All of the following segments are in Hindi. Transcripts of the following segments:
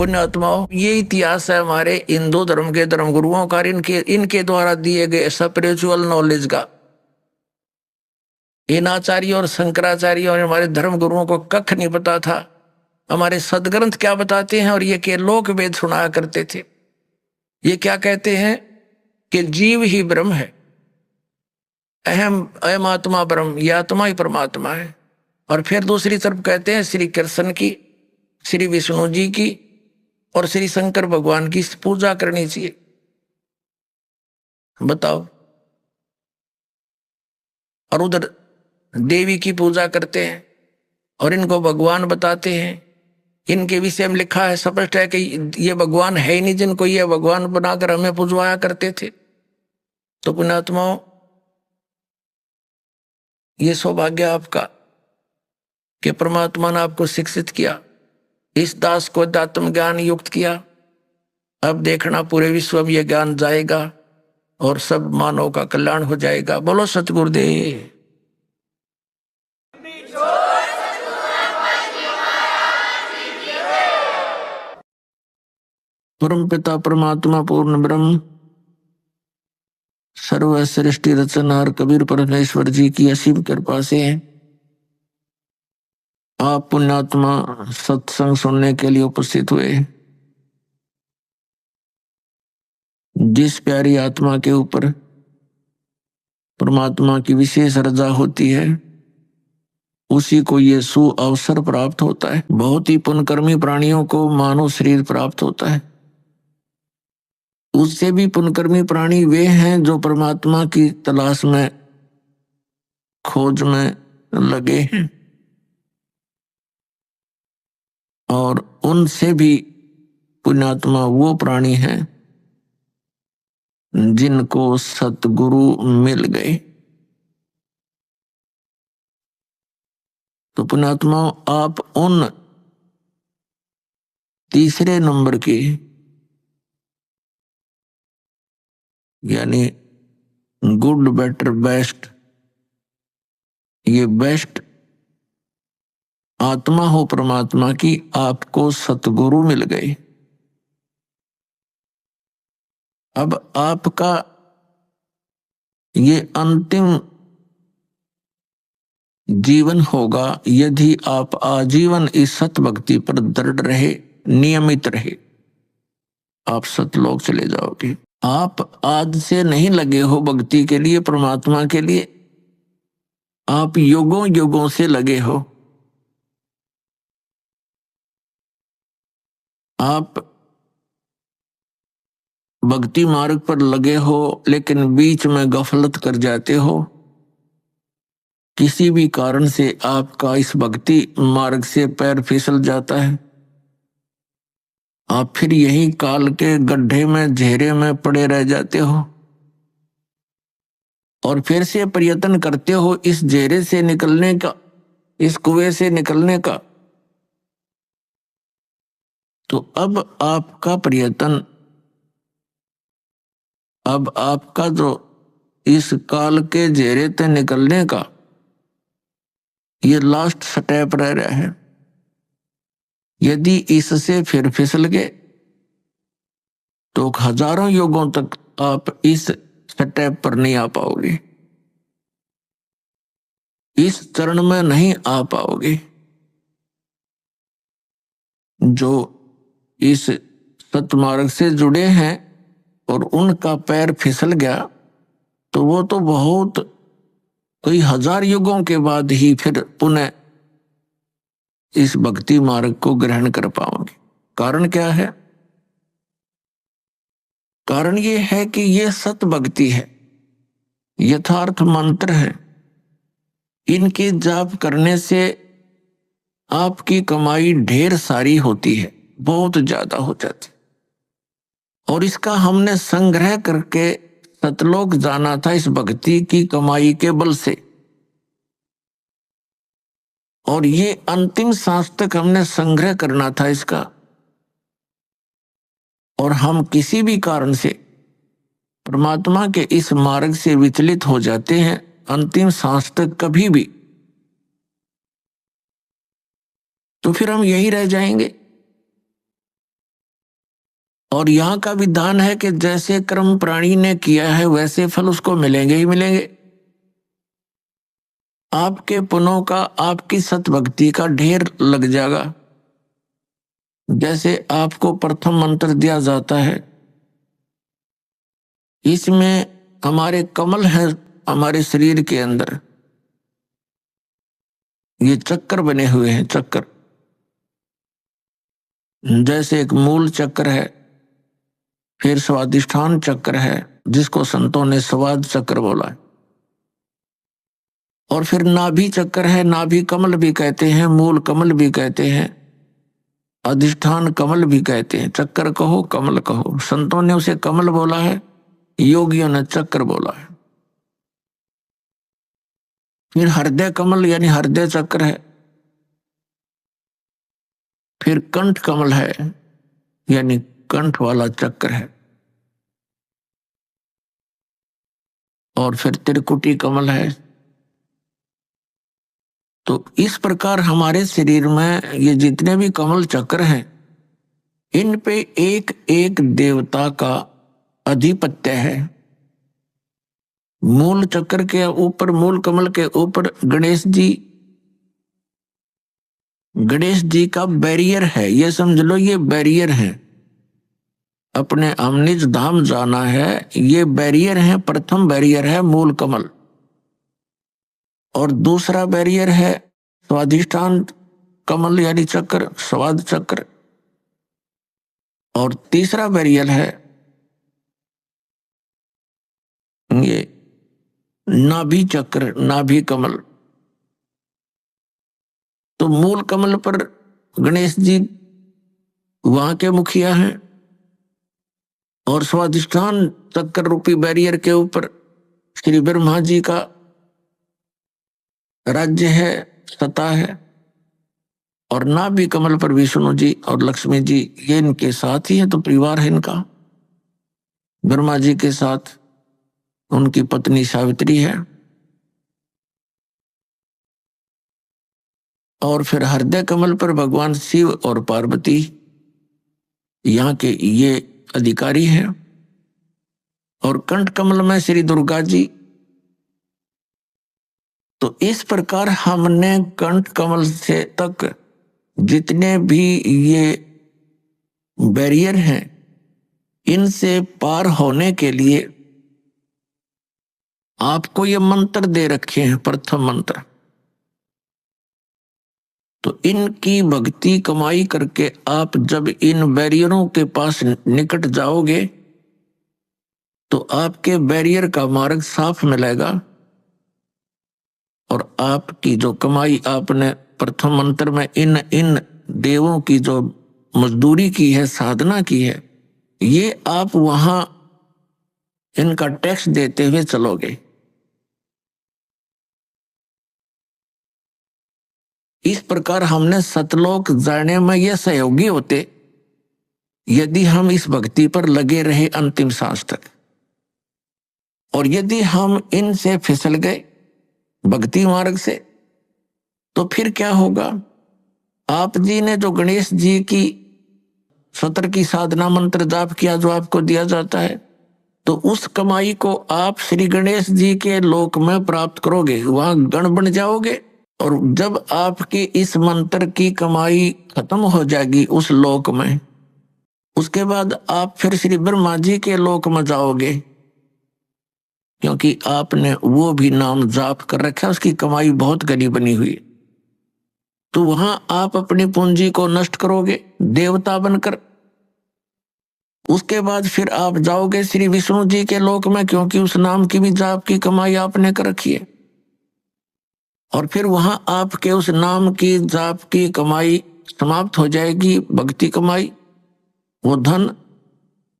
पुण्यात्माओं, ये इतिहास है हमारे हिंदू धर्म के धर्म गुरुओं का, इनके द्वारा दिए गए स्पिरिचुअल नॉलेज का। इन आचार्यों और शंकराचार्यों और हमारे धर्म गुरुओं को कख नहीं पता था हमारे सदग्रंथ क्या बताते हैं। और ये के लोक वेद सुनाया करते थे। ये क्या कहते हैं कि जीव ही ब्रह्म है, अहम अयम आत्मा ब्रह्म, ये आत्मा ही परमात्मा है। और फिर दूसरी तरफ कहते हैं श्री कृष्ण की, श्री विष्णु जी की और श्री शंकर भगवान की पूजा करनी चाहिए। बताओ। और उधर देवी की पूजा करते हैं और इनको भगवान बताते हैं। इनके विषय में लिखा है, स्पष्ट है कि ये भगवान है ही नहीं जिनको ये भगवान बनाकर हमें पूजवाया करते थे। तो पुण्यात्माओं, ये सौभाग्य आपका कि परमात्मा ने आपको शिक्षित किया, इस दास को अध्यात्म ज्ञान युक्त किया। अब देखना पूरे विश्व में यह ज्ञान जाएगा और सब मानव का कल्याण हो जाएगा। बोलो सतगुरुदेव। परम पिता परमात्मा पूर्ण ब्रह्म सर्व सृष्टि रचनहार कबीर परमेश्वर जी की असीम कृपा से आप पुण्यात्मा सत्संग सुनने के लिए उपस्थित हुए। जिस प्यारी आत्मा के ऊपर परमात्मा की विशेष रजा होती है उसी को ये सु अवसर प्राप्त होता है। बहुत ही पुण्यकर्मी प्राणियों को मानव शरीर प्राप्त होता है। उससे भी पुण्यकर्मी प्राणी वे हैं जो परमात्मा की तलाश में, खोज में लगे हैं। और उनसे भी पुण्यात्मा वो प्राणी हैं जिनको सतगुरु मिल गए। तो पुण्यात्मा, आप उन तीसरे नंबर के, यानी गुड बेटर बेस्ट, ये बेस्ट आत्मा हो परमात्मा की, आपको सतगुरु मिल गए। अब आपका ये अंतिम जीवन होगा यदि आप आजीवन इस सत भक्ति पर दृढ़ रहे, नियमित रहे, आप सतलोक चले जाओगे। आप आज से नहीं लगे हो भक्ति के लिए, परमात्मा के लिए, आप युगों युगों से लगे हो। आप भक्ति मार्ग पर लगे हो लेकिन बीच में गफलत कर जाते हो। किसी भी कारण से आपका इस भक्ति मार्ग से पैर फिसल जाता है, आप फिर यही काल के गड्ढे में, घेरे में पड़े रह जाते हो और फिर से प्रयत्न करते हो इस घेरे से निकलने का, इस कुएं से निकलने का। तो अब आपका प्रयत्न, अब आपका जो इस काल के घेरे से निकलने का ये लास्ट स्टेप रह रहा है। यदि इससे फिर फिसल गए तो हजारों युगों तक आप इस स्टेप पर नहीं आ पाओगे, इस चरण में नहीं आ पाओगे। जो इस सतमार्ग से जुड़े हैं और उनका पैर फिसल गया तो वो तो बहुत कई हजार युगों के बाद ही फिर पुनः इस भक्ति मार्ग को ग्रहण कर पाओगे। कारण क्या है? कारण ये है कि ये सत भक्ति है, यथार्थ मंत्र है। इनके जाप करने से आपकी कमाई ढेर सारी होती है, बहुत ज्यादा हो जाती। और इसका हमने संग्रह करके सतलोक जाना था इस भक्ति की कमाई के बल से। और ये अंतिम सांस तक हमने संग्रह करना था इसका। और हम किसी भी कारण से परमात्मा के इस मार्ग से विचलित हो जाते हैं अंतिम सांस तक कभी भी, तो फिर हम यही रह जाएंगे। और यहाँ का विधान है कि जैसे कर्म प्राणी ने किया है वैसे फल उसको मिलेंगे ही मिलेंगे। आपके पुण्यों का, आपकी सतभक्ति का ढेर लग जाएगा। जैसे आपको प्रथम मंत्र दिया जाता है, इसमें हमारे कमल है, हमारे शरीर के अंदर ये चक्कर बने हुए हैं। चक्कर जैसे एक मूल चक्र है, फिर स्वादिष्ठान चक्र है जिसको संतों ने स्वाद चक्र बोला है, और फिर नाभि चक्र है। नाभि कमल भी कहते हैं, मूल कमल भी कहते हैं, अधिष्ठान कमल भी कहते हैं। चक्कर कहो कमल कहो, संतों ने उसे कमल बोला है, योगियों ने चक्र बोला है। फिर हृदय कमल यानी हृदय चक्र है, फिर कंठ कमल है यानी कंठ वाला चक्र है, और फिर त्रिकुटी कमल है। तो इस प्रकार हमारे शरीर में ये जितने भी कमल चक्र हैं, इन पे एक एक देवता का अधिपत्य है। मूल चक्र के ऊपर, मूल कमल के ऊपर गणेश जी का बैरियर है। ये समझ लो, ये बैरियर है। अपने अमनिज धाम जाना है, ये बैरियर है। प्रथम बैरियर है मूल कमल, और दूसरा बैरियर है स्वादिष्ठान कमल यानी चक्र, स्वाद चक्र, और तीसरा बैरियर है ये नाभि चक्र, नाभि कमल। तो मूल कमल पर गणेश जी वहां के मुखिया हैं, और स्वादिष्ठान चक्र रूपी बैरियर के ऊपर श्री ब्रह्मा जी का राज्य है, सत्ता है, और नाभि कमल पर विष्णु जी और लक्ष्मी जी, ये इनके साथ ही है। तो परिवार है इनका। ब्रह्मा जी के साथ उनकी पत्नी सावित्री है, और फिर हृदय कमल पर भगवान शिव और पार्वती यहाँ के ये अधिकारी हैं, और कंठ कमल में श्री दुर्गा जी। तो इस प्रकार हमने कंठ कमल से तक जितने भी ये बैरियर हैं, इनसे पार होने के लिए आपको ये मंत्र दे रखे हैं, प्रथम मंत्र। तो इनकी भक्ति कमाई करके आप जब इन बैरियरों के पास निकट जाओगे तो आपके बैरियर का मार्ग साफ मिलेगा, और आपकी जो कमाई आपने प्रथम मंत्र में इन इन देवों की जो मजदूरी की है, साधना की है, ये आप वहां इनका टैक्स देते हुए चलोगे। इस प्रकार हमने सतलोक जाने में ये सहयोगी होते यदि हम इस भक्ति पर लगे रहे अंतिम सांस तक। और यदि हम इनसे फिसल गए भक्ति मार्ग से, तो फिर क्या होगा? आप जी ने जो गणेश जी की सत्र की साधना मंत्र जाप किया जो आपको दिया जाता है, तो उस कमाई को आप श्री गणेश जी के लोक में प्राप्त करोगे, वहां गण बन जाओगे। और जब आपकी इस मंत्र की कमाई खत्म हो जाएगी उस लोक में, उसके बाद आप फिर श्री ब्रह्मा जी के लोक में जाओगे, क्योंकि आपने वो भी नाम जाप कर रखा, उसकी कमाई बहुत घनी बनी हुई। तो वहां आप अपनी पूंजी को नष्ट करोगे देवता बनकर। उसके बाद फिर आप जाओगे श्री विष्णु जी के लोक में, क्योंकि उस नाम की भी जाप की कमाई आपने कर रखी है। और फिर वहां आपके उस नाम की जाप की कमाई समाप्त हो जाएगी, भक्ति कमाई, वो धन,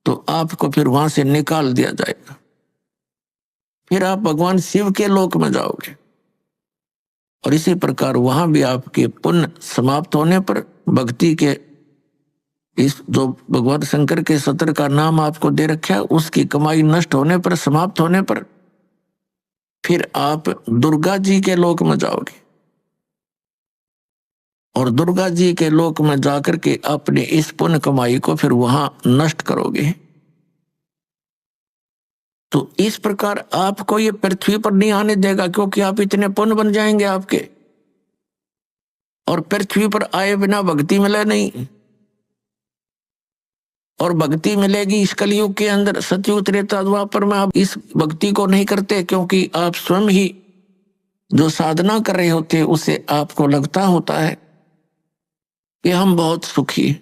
तो आपको फिर वहां से निकाल दिया जाएगा। फिर आप भगवान शिव के लोक में जाओगे, और इसी प्रकार वहां भी आपके पुण्य समाप्त होने पर, भक्ति के इस जो भगवान शंकर के सत्र का नाम आपको दे रखा है उसकी कमाई नष्ट होने पर, समाप्त होने पर, फिर आप दुर्गा जी के लोक में जाओगे। और दुर्गा जी के लोक में जाकर के अपने इस पुण्य कमाई को फिर वहां नष्ट करोगे। तो इस प्रकार आपको ये पृथ्वी पर नहीं आने देगा, क्योंकि आप इतने पुण्य बन जाएंगे आपके, और पृथ्वी पर आए बिना भक्ति मिले नहीं। और भक्ति मिलेगी इस कलयुग के अंदर, सतयुग त्रेता द्वापर में आप इस भक्ति को नहीं करते, क्योंकि आप स्वयं ही जो साधना कर रहे होते उसे आपको लगता होता है कि हम बहुत सुखी हैं।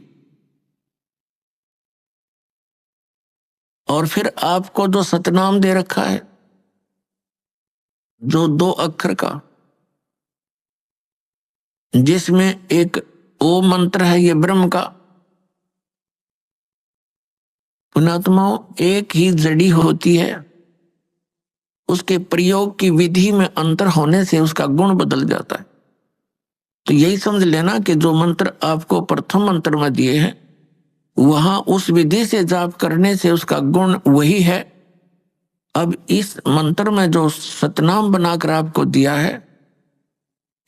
और फिर आपको जो सतनाम दे रखा है, जो 2 अक्षर का, जिसमें एक ओम मंत्र है, ये ब्रह्म का। पुण्यात्माओं, एक ही जड़ी होती है, उसके प्रयोग की विधि में अंतर होने से उसका गुण बदल जाता है। तो यही समझ लेना कि जो मंत्र आपको प्रथम मंत्र में दिए हैं, वहां उस विधि से जाप करने से उसका गुण वही है। अब इस मंत्र में जो सतनाम बनाकर आपको दिया है,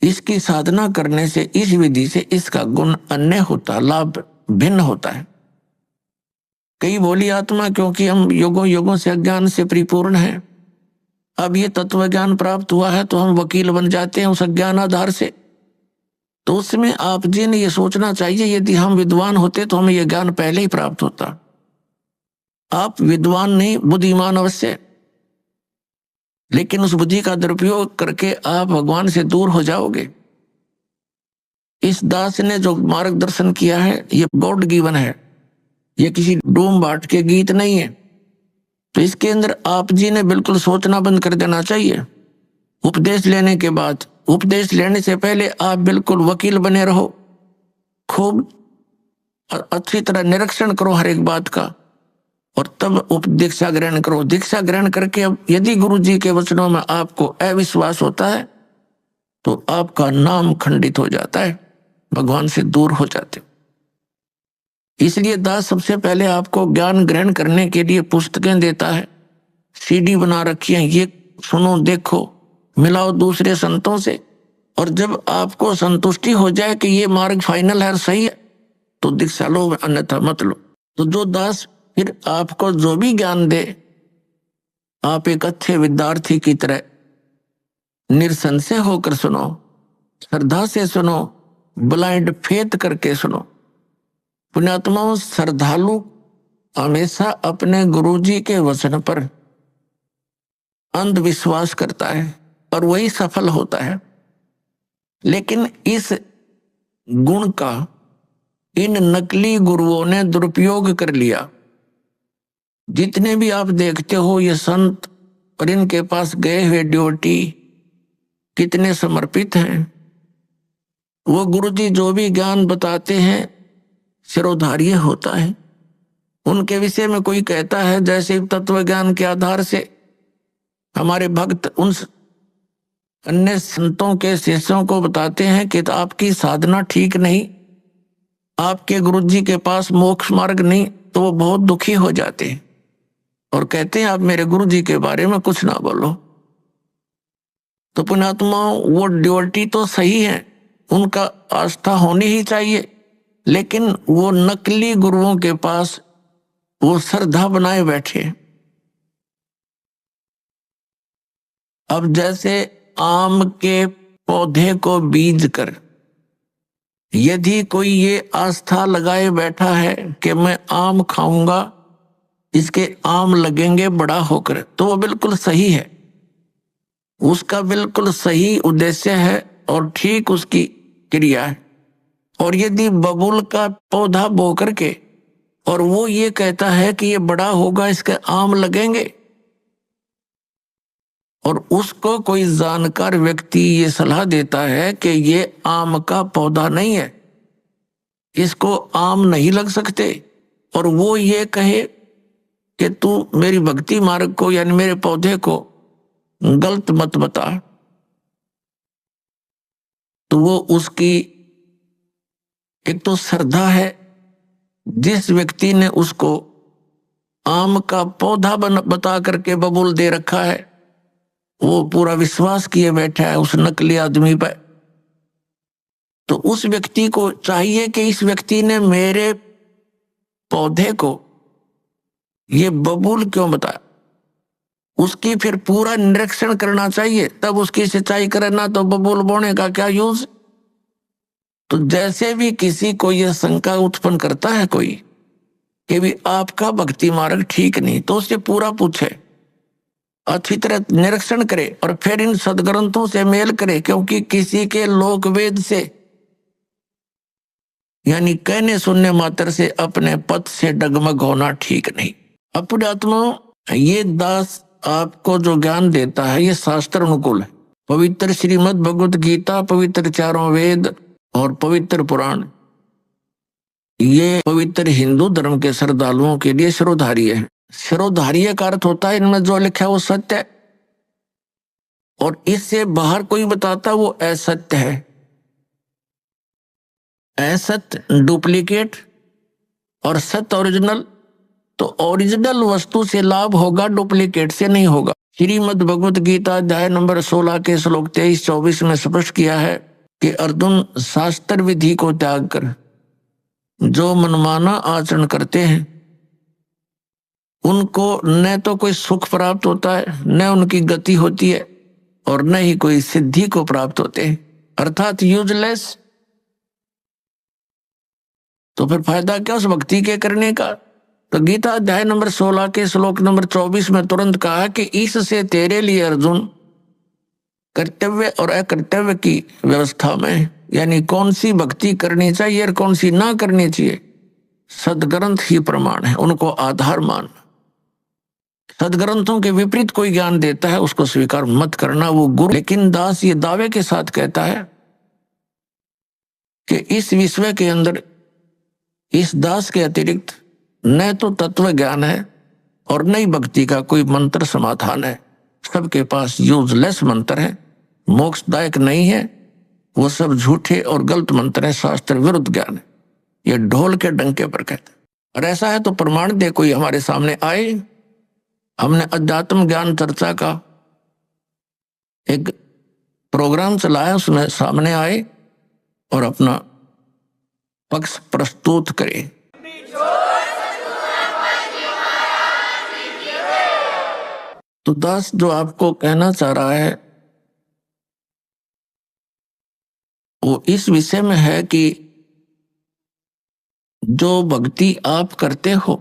इसकी साधना करने से, इस विधि से इसका गुण अन्य होता, लाभ भिन्न होता है। कई बोली आत्मा, क्योंकि हम युगों युगों से अज्ञान से परिपूर्ण हैं, अब ये तत्व ज्ञान प्राप्त हुआ है तो हम वकील बन जाते हैं उस अज्ञान आधार से। तो उसमें आप जी ने ये सोचना चाहिए, यदि हम विद्वान होते तो हमें यह ज्ञान पहले ही प्राप्त होता। आप विद्वान नहीं, बुद्धिमान अवश्य, लेकिन उस बुद्धि का दुरुपयोग करके आप भगवान से दूर हो जाओगे। इस दास ने जो मार्गदर्शन किया है, ये गॉड गिवन है, ये किसी डूम बाट के गीत नहीं है। तो इसके अंदर आप जी ने बिल्कुल सोचना बंद कर देना चाहिए। उपदेश लेने के बाद, उपदेश लेने से पहले आप बिल्कुल वकील बने रहो, खूब अच्छी तरह निरीक्षण करो हर एक बात का, और तब दीक्षा ग्रहण करो। दीक्षा ग्रहण करके अब यदि गुरु जी के वचनों में आपको अविश्वास होता है तो आपका नाम खंडित हो जाता है, भगवान से दूर हो जाते। इसलिए दास सबसे पहले आपको ज्ञान ग्रहण करने के लिए पुस्तकें देता है, सीडी बना रखी है, ये सुनो, देखो, मिलाओ दूसरे संतों से, और जब आपको संतुष्टि हो जाए कि ये मार्ग फाइनल है, सही है, तो दीक्षा लो, अन्यथा मत लो। तो जो दास फिर आपको जो भी ज्ञान दे, आप एक अच्छे विद्यार्थी की तरह निरसंशय होकर सुनो, श्रद्धा से सुनो, ब्लाइंड फेथ करके सुनो। पुण्यात्माओं, श्रद्धालु हमेशा अपने गुरुजी के वचन पर अंधविश्वास करता है और वही सफल होता है। लेकिन इस गुण का इन नकली गुरुओं ने दुरुपयोग कर लिया। जितने भी आप देखते हो ये संत और इनके पास गए हुए ड्योटी कितने समर्पित हैं। वो गुरुजी जो भी ज्ञान बताते हैं शिरोधार्य होता है। उनके विषय में कोई कहता है जैसे तत्व ज्ञान के आधार से हमारे भक्त उन अन्य संतों के शिष्यों को बताते हैं कि आपकी साधना ठीक नहीं, आपके गुरुजी के पास मोक्ष मार्ग नहीं, तो वो बहुत दुखी हो जाते हैं और कहते हैं आप मेरे गुरुजी के बारे में कुछ ना बोलो। तो पुण्यात्माओं, वो ड्योटी तो सही है, उनका आस्था होनी ही चाहिए, लेकिन वो नकली गुरुओं के पास वो श्रद्धा बनाए बैठे। अब जैसे आम के पौधे को बीज कर यदि कोई ये आस्था लगाए बैठा है कि मैं आम खाऊंगा, इसके आम लगेंगे बड़ा होकर, तो वो बिल्कुल सही है, उसका बिल्कुल सही उद्देश्य है और ठीक उसकी क्रिया है। और यदि बबूल का पौधा बो करके और वो ये कहता है कि ये बड़ा होगा, इसके आम लगेंगे, और उसको कोई जानकार व्यक्ति ये सलाह देता है कि ये आम का पौधा नहीं है, इसको आम नहीं लग सकते, और वो ये कहे कि तू मेरी भक्ति मार्ग को यानी मेरे पौधे को गलत मत बता, तो वो उसकी एक तो श्रद्धा है, जिस व्यक्ति ने उसको आम का पौधा बता करके बबूल दे रखा है, वो पूरा विश्वास किए बैठा है उस नकली आदमी पर। तो उस व्यक्ति को चाहिए कि इस व्यक्ति ने मेरे पौधे को ये बबूल क्यों बताया, उसकी फिर पूरा निरीक्षण करना चाहिए, तब उसकी सिंचाई करे, ना तो बबूल बोने का क्या यूज। तो जैसे भी किसी को यह शंका उत्पन्न करता है कोई कि भी आपका भक्ति मार्ग ठीक नहीं, तो उससे पूरा पूछे, अच्छी तरह निरीक्षण करे और फिर इन सदग्रंथों से मेल करे, क्योंकि किसी के लोक वेद से यानी कहने सुनने मात्र से अपने पद से डगमग होना ठीक नहीं। अपने आत्मा ये दास आपको जो ज्ञान देता है ये शास्त्र अनुकूल है। पवित्र श्रीमद् भगवत गीता, पवित्र चारों वेद और पवित्र पुराण, ये पवित्र हिंदू धर्म के श्रद्धालुओं के लिए शिरोधार्य है। शिरोधार्य का अर्थ होता है इनमें जो लिखा है वो सत्य है, और इससे बाहर कोई बताता वो असत्य है। असत्य डुप्लीकेट और सत्य ओरिजिनल। तो ओरिजिनल वस्तु से लाभ होगा, डुप्लीकेट से नहीं होगा। श्रीमद् भगवत गीता अध्याय नंबर 16 के श्लोक 23-24 में स्पष्ट किया है कि अर्जुन, शास्त्र विधि को त्याग कर जो मनमाना आचरण करते हैं उनको न तो कोई सुख प्राप्त होता है, न उनकी गति होती है, और न ही कोई सिद्धि को प्राप्त होते हैं, अर्थात यूजलेस। तो फिर फायदा क्या उस भक्ति के करने का। तो गीता अध्याय नंबर 16 के श्लोक नंबर 24 में तुरंत कहा कि इससे तेरे लिए अर्जुन कर्तव्य और अकर्तव्य की व्यवस्था में, यानी कौन सी भक्ति करनी चाहिए और कौन सी ना करनी चाहिए, सदग्रंथ ही प्रमाण है, उनको आधार मान। सदग्रंथों के विपरीत कोई ज्ञान देता है उसको स्वीकार मत करना, वो गुरु। लेकिन दास ये दावे के साथ कहता है कि इस विश्व के अंदर इस दास के अतिरिक्त न तो तत्व ज्ञान है और न ही भक्ति का कोई मंत्र समाधान है। सबके पास यूजलेस मंत्र है, मोक्षदायक नहीं है, वो सब झूठे और गलत मंत्र है, शास्त्र विरुद्ध ज्ञान है। ये ढोल के डंके पर कहते हैं। और ऐसा है तो प्रमाण दे कोई हमारे सामने आए। हमने अध्यात्म ज्ञान चर्चा का एक प्रोग्राम चलाया, उसमें सामने आए और अपना पक्ष प्रस्तुत करे। तो दास जो आपको कहना चाह रहा है वो इस विषय में है कि जो भक्ति आप करते हो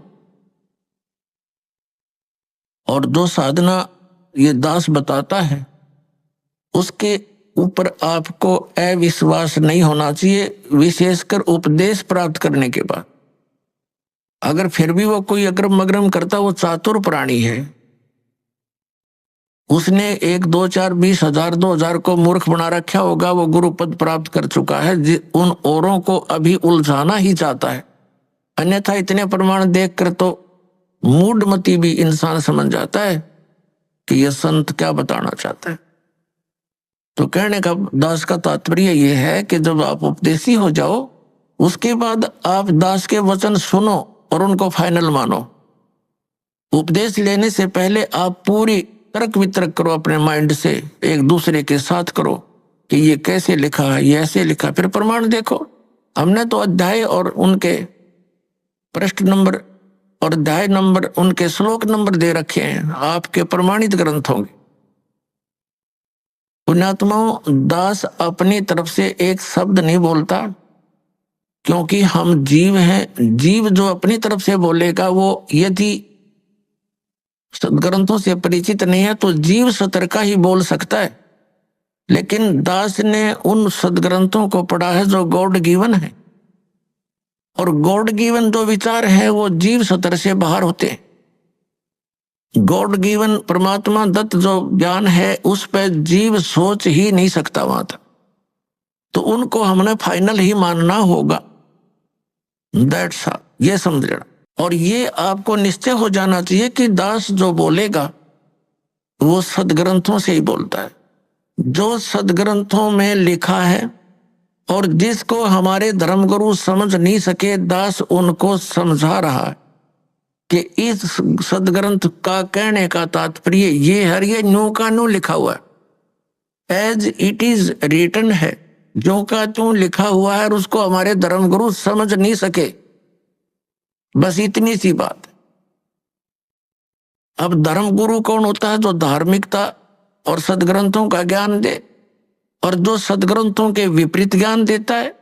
और जो साधना ये दास बताता है उसके ऊपर आपको अविश्वास नहीं होना चाहिए, विशेषकर उपदेश प्राप्त करने के बाद। अगर फिर भी वो कोई अग्रम मग्रम करता, वो चातुर प्राणी है, उसने 1 2 4 20 हजार 2000 को मूर्ख बना रखा होगा, वो गुरु पद प्राप्त कर चुका है, उन औरों को अभी उलझाना ही चाहता है। अन्यथा इतने प्रमाण देखकर तो मूढ़मती भी इंसान समझ जाता है कि यह संत क्या बताना चाहता है। तो कहने का दास का तात्पर्य यह है कि जब आप उपदेशी हो जाओ उसके बाद आप दास के वचन सुनो और उनको फाइनल मानो। उपदेश लेने से पहले आप पूरी तर्क वितर्क करो, अपने माइंड से एक दूसरे के साथ करो कि ये कैसे लिखा है, ये ऐसे लिखा, फिर प्रमाण देखो। हमने तो अध्याय और उनके पृष्ठ नंबर और अध्याय नंबर, उनके श्लोक नंबर दे रखे हैं, आपके प्रमाणित ग्रंथ होंगे। पुण्यात्माओं, दास अपनी तरफ से एक शब्द नहीं बोलता, क्योंकि हम जीव हैं। जीव जो अपनी तरफ से बोलेगा वो यदि सदग्रंथों से परिचित नहीं है तो जीव सतर का ही बोल सकता है। लेकिन दास ने उन सदग्रंथों को पढ़ा है जो गॉड गिवन है, और गॉड गिवन जो विचार है वो जीव सतर से बाहर होते हैं। गॉड गिवन परमात्मा दत्त जो ज्ञान है उस पर जीव सोच ही नहीं सकता वहां तक, तो उनको हमने फाइनल ही मानना होगा। दैट्स ऑल, ये समझ लेना। और ये आपको निश्चय हो जाना चाहिए कि दास जो बोलेगा वो सदग्रंथों से ही बोलता है। जो सदग्रंथों में लिखा है और जिसको हमारे धर्मगुरु समझ नहीं सके, दास उनको समझा रहा है कि इस सदग्रंथ का कहने का तात्पर्य ये है, ये न्यू का न्यू लिखा हुआ है, एज इट इज रिटन है, जो का त्यों लिखा हुआ है और उसको हमारे धर्मगुरु समझ नहीं सके, बस इतनी सी बात। अब धर्मगुरु कौन होता है? जो धार्मिकता और सदग्रंथों का ज्ञान दे, और जो सदग्रंथों के विपरीत ज्ञान देता है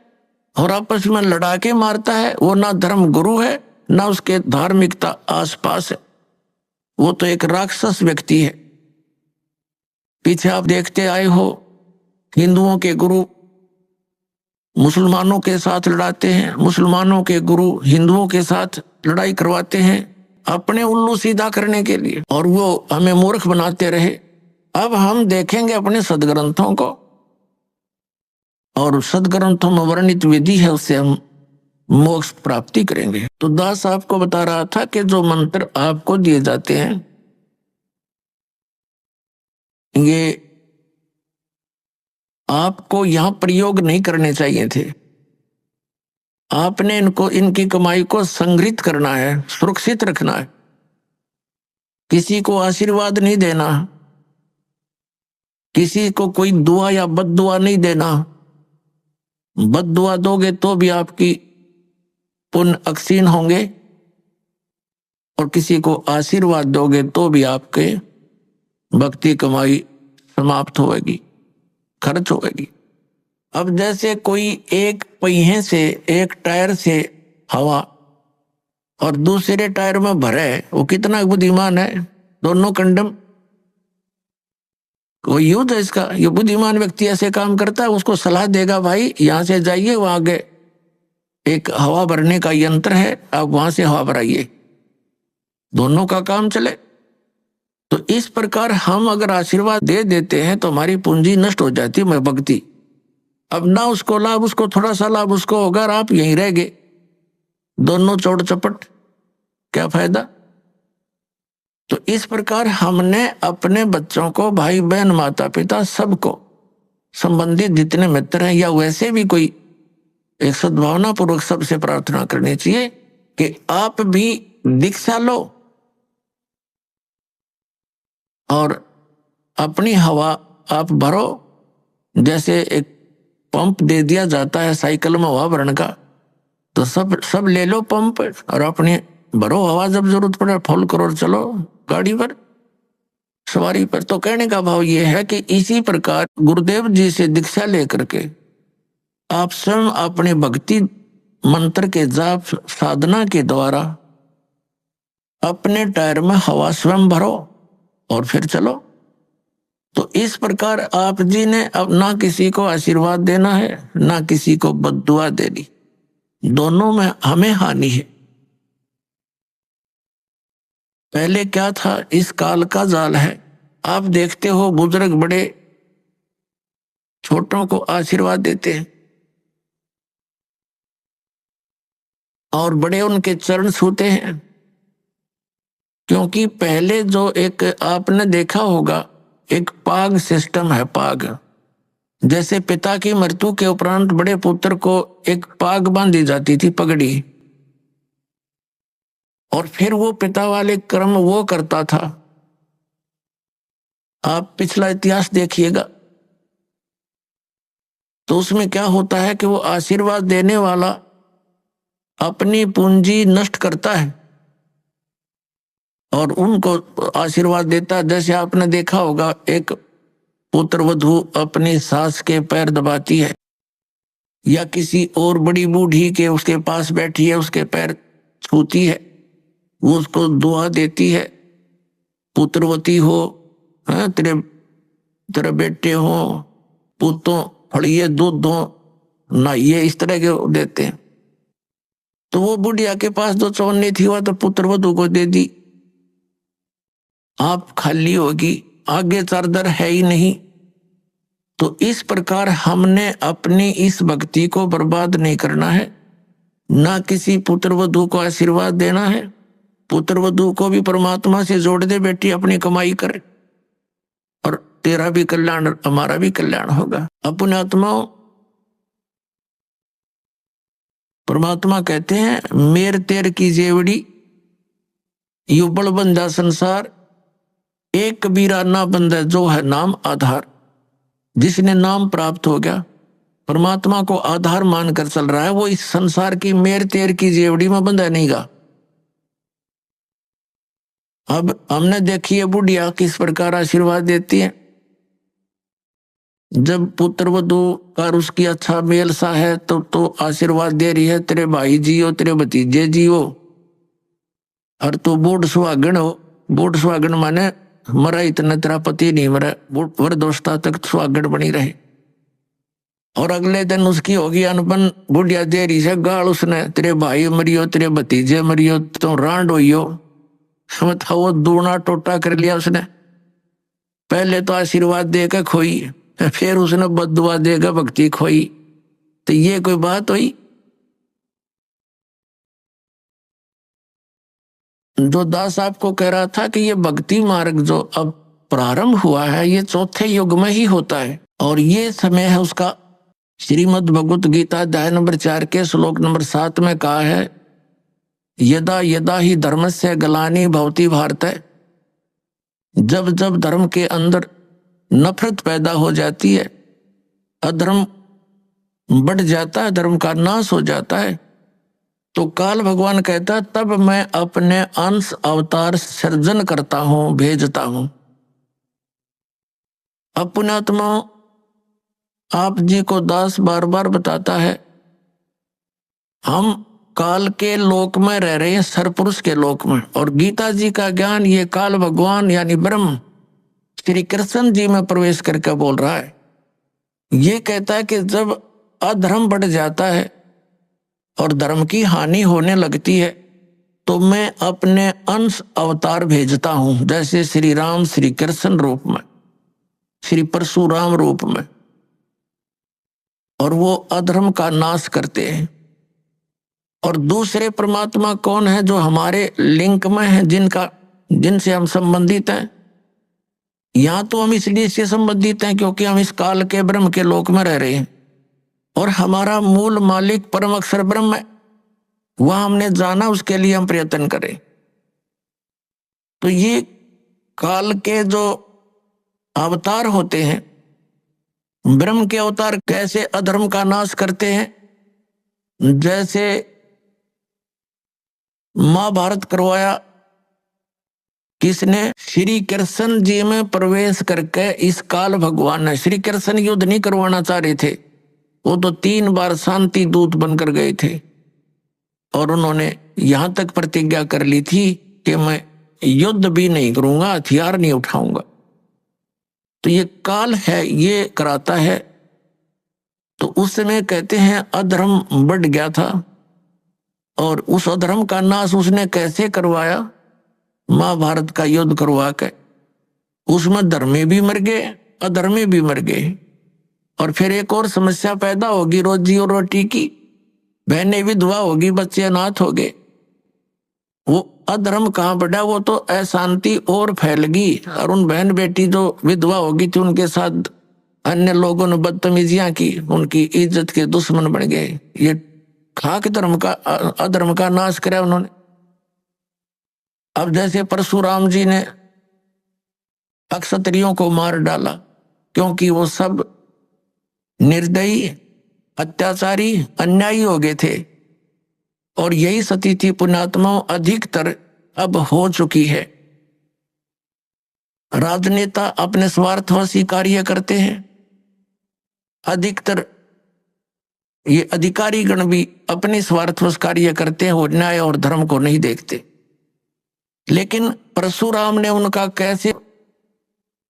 और आपस में लड़ा के मारता है, वो ना धर्मगुरु है ना उसके धार्मिकता आसपास है, वो तो एक राक्षस व्यक्ति है। पीछे आप देखते आए हो, हिंदुओं के गुरु मुसलमानों के साथ लड़ाते हैं, मुसलमानों के गुरु हिंदुओं के साथ लड़ाई करवाते हैं अपने उल्लू सीधा करने के लिए, और वो हमें मूर्ख बनाते रहे। अब हम देखेंगे अपने सदग्रंथों को, और सदग्रंथों में वर्णित विधि है, उससे हम मोक्ष प्राप्ति करेंगे। तो दास आपको बता रहा था कि जो मंत्र आपको दिए जाते हैं, ये आपको यहां प्रयोग नहीं करने चाहिए थे। आपने इनको, इनकी कमाई को संग्रहित करना है, सुरक्षित रखना है, किसी को आशीर्वाद नहीं देना, किसी को कोई दुआ या बद दुआ नहीं देना। बद दुआ दोगे तो भी आपकी पुण्य अक्षीण होंगे, और किसी को आशीर्वाद दोगे तो भी आपके भक्ति कमाई समाप्त होगी, खर्च होगी। अब जैसे कोई एक पहिए से, एक टायर से हवा और दूसरे टायर में भरे, वो कितना बुद्धिमान है, दोनों कंडम। कोई युद्ध है इसका, ये बुद्धिमान व्यक्ति ऐसे काम करता है, उसको सलाह देगा भाई यहां से जाइए, वहां आगे एक हवा भरने का यंत्र है, आप वहां से हवा भराइए, दोनों का काम चले। तो इस प्रकार हम अगर आशीर्वाद दे देते हैं तो हमारी पूंजी नष्ट हो जाती है, भक्ति। अब ना उसको लाभ, उसको थोड़ा सा लाभ उसको होगा, और आप यहीं रह गए, दोनों चौड़ चपट, क्या फायदा। तो इस प्रकार हमने अपने बच्चों को, भाई बहन, माता पिता, सबको, संबंधित जितने मित्र हैं, या वैसे भी कोई, एक सद्भावना पूर्वक सबसे प्रार्थना करनी चाहिए कि आप भी दीक्षा लो और अपनी हवा आप भरो। जैसे एक पंप दे दिया जाता है साइकिल में हवा भरने का, तो सब ले लो पंप और अपनी भरो हवा, जब जरूरत पड़े फुल करो और चलो गाड़ी पर, सवारी पर। तो कहने का भाव ये है कि इसी प्रकार गुरुदेव जी से दीक्षा लेकर के आप स्वयं अपने भक्ति मंत्र के जाप साधना के द्वारा अपने टायर में हवा स्वयं भरो और फिर चलो। तो इस प्रकार आप जी ने अब ना किसी को आशीर्वाद देना है, ना किसी को बद्दुआ देनी, दोनों में हमें हानि है। पहले क्या था, इस काल का जाल है। आप देखते हो बुजुर्ग बड़े छोटों को आशीर्वाद देते हैं और बड़े उनके चरण छूते हैं, क्योंकि पहले जो एक आपने देखा होगा, एक पाग सिस्टम है, पाग। जैसे पिता की मृत्यु के उपरांत बड़े पुत्र को एक पाग बांधी जाती थी, पगड़ी, और फिर वो पिता वाले कर्म वो करता था। आप पिछला इतिहास देखिएगा तो उसमें क्या होता है कि वो आशीर्वाद देने वाला अपनी पूंजी नष्ट करता है और उनको आशीर्वाद देता है। जैसे आपने देखा होगा, एक पुत्र वधू अपनी सास के पैर दबाती है, या किसी और बड़ी बूढ़ी के उसके पास बैठी है उसके पैर छूती है, वो उसको दुआ देती है, पुत्रवती हो, तेरे बेटे हो, पुतों फड़िए दूध दो, नहाइए, इस तरह के देते हैं। तो वो बुढ़िया के पास जो चौनी थी वह तो पुत्रवधू को दे दी, आप खाली होगी, आगे चारदर है ही नहीं। तो इस प्रकार हमने अपनी इस भक्ति को बर्बाद नहीं करना है, ना किसी पुत्रवधू को आशीर्वाद देना है। पुत्रवधू को भी परमात्मा से जोड़ दे, बेटी अपनी कमाई करे और तेरा भी कल्याण हमारा भी कल्याण होगा। अपने आत्माओं, परमात्मा कहते हैं मेर तेर की जेवड़ी युबल बंधा संसार, एक कबीरा ना बंदा जो है नाम आधार। जिसने नाम प्राप्त हो गया, परमात्मा को आधार मानकर चल रहा है, वो इस संसार की मेर तेर की जेवड़ी में बंधा नहीं गा। अब हमने देखी है बुढ़िया किस प्रकार आशीर्वाद देती है। जब पुत्र वधू का उसकी अच्छा मेल सा है तो आशीर्वाद दे रही है, तेरे भाई जियो, तेरे भतीजे जियो, और तू बूढ़ सुहागन हो। बूढ़ सुहागन माने मरा इतना तेरा पति नहीं मरा, वर दोस्ता तक सुहागन बनी रहे। और अगले दिन उसकी होगी अनपन, बुढ़िया दे रही से गाल उसने, तेरे भाई मरियो, तेरे भतीजे मरियो, तो रांड होइयो। बताओ, वो दूना टोटा कर लिया उसने। पहले तो आशीर्वाद देकर खोई, फिर उसने बददुआ देकर भक्ति खोई। तो ये कोई बात हुई? जो दास आपको कह रहा था कि ये भक्ति मार्ग जो अब प्रारंभ हुआ है, ये चौथे युग में ही होता है, और ये समय है उसका। श्रीमद् भगवत गीता अध्याय नंबर 4 के श्लोक नंबर 7 में कहा है, यदा यदा ही धर्मस्य ग्लानि भवति भारत। जब जब धर्म के अंदर नफरत पैदा हो जाती है, अधर्म बढ़ जाता है, धर्म का नाश हो जाता है, तो काल भगवान कहता है तब मैं अपने अंश अवतार सृजन करता हूं, भेजता हूं। अब पुण्यात्मा आप जी को दास बार बार बताता है, हम काल के लोक में रह रहे हैं, सरपुरुष के लोक में, और गीता जी का ज्ञान ये काल भगवान यानी ब्रह्म श्री कृष्ण जी में प्रवेश करके बोल रहा है। ये कहता है कि जब अधर्म बढ़ जाता है और धर्म की हानि होने लगती है, तो मैं अपने अंश अवतार भेजता हूं, जैसे श्री राम श्री कृष्ण रूप में, श्री परशुराम रूप में, और वो अधर्म का नाश करते हैं। और दूसरे परमात्मा कौन है? जो हमारे लिंक में है, जिनसे हम संबंधित हैं। यहां तो हम इसलिए से संबंधित हैं क्योंकि हम इस काल के ब्रह्म के लोक में रह रहे हैं, और हमारा मूल मालिक परम अक्षर ब्रह्म है, वह हमने जाना, उसके लिए हम प्रयत्न करें। तो ये काल के जो अवतार होते हैं, ब्रह्म के अवतार कैसे अधर्म का नाश करते हैं। जैसे महाभारत करवाया किसने? श्री कृष्ण जी में प्रवेश करके इस काल भगवान ने। श्री कृष्ण युद्ध नहीं करवाना चाह रहे थे, वो तो 3 बार शांति दूत बनकर गए थे, और उन्होंने यहां तक प्रतिज्ञा कर ली थी कि मैं युद्ध भी नहीं करूंगा, हथियार नहीं उठाऊंगा। तो ये काल है, ये कराता है। तो उस समय कहते हैं अधर्म बढ़ गया था, और उस अधर्म का नाश उसने कैसे करवाया? महाभारत का युद्ध करवा के। उसमें धर्मी भी मर गए, अधर्मी भी मर गए, और फिर एक और समस्या पैदा होगी रोजी और रोटी की। बहनें विधवा होगी, बच्चे अनाथ हो गए। वो अधर्म कहाँ बढ़ा? वो तो अशांति और फैल गई, और उन बहन बेटी जो विधवा होगी थी उनके साथ अन्य लोगों ने बदतमीजियां की, उनकी इज्जत के दुश्मन बन गए। ये खाक धर्म का, अधर्म का नाश किया उन्होंने। अब जैसे परशुराम जी ने अक्षत्रियों को मार डाला, क्योंकि वो सब निर्दयी, अत्याचारी, अन्यायी हो गए थे, और यही स्थिति पुण्यात्माओं अधिकतर अब हो चुकी है। राजनेता अपने स्वार्थवशी कार्य करते हैं, अधिकतर ये अधिकारी गण भी अपने स्वार्थवश कार्य करते हैं, वो न्याय और धर्म को नहीं देखते। लेकिन परशुराम ने उनका कैसे,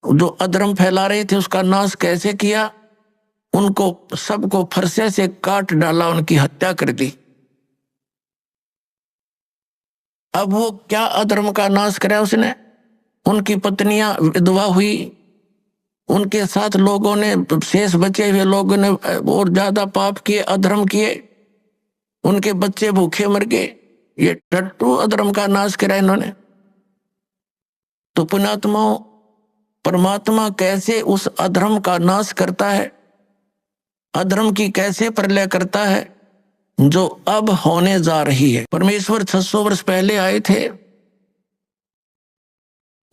जो अधर्म फैला रहे थे उसका नाश कैसे किया? उनको सबको फरसे से काट डाला, उनकी हत्या कर दी। अब वो क्या अधर्म का नाश करा उसने? उनकी पत्नियां विधवा हुई, उनके साथ लोगों ने, शेष बचे हुए लोगों ने और ज्यादा पाप किए, अधर्म किए, उनके बच्चे भूखे मर गए। ये टट्टू अधर्म का नाश करा इन्होंने। तो पुण्यात्माओं, परमात्मा कैसे उस अधर्म का नाश करता है, अधर्म की कैसे प्रलय करता है, जो अब होने जा रही है। परमेश्वर 600 वर्ष पहले आए थे,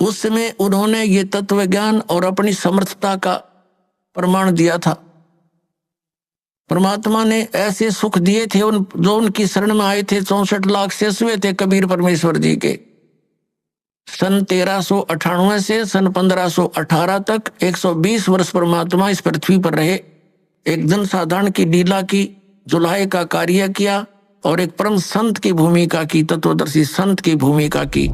उस समय उन्होंने ये तत्व ज्ञान और अपनी समर्थता का प्रमाण दिया था। परमात्मा ने ऐसे सुख दिए थे उन जो उनकी शरण में आए थे। 64 लाख शेष हुए थे कबीर परमेश्वर जी के। सन 1398 से सन 1518 तक 120 वर्ष परमात्मा इस पृथ्वी पर रहे। एक जनसाधारण की लीला की, जुलाहे का कार्य किया और एक परम संत की भूमिका की, तत्वदर्शी संत की भूमिका की।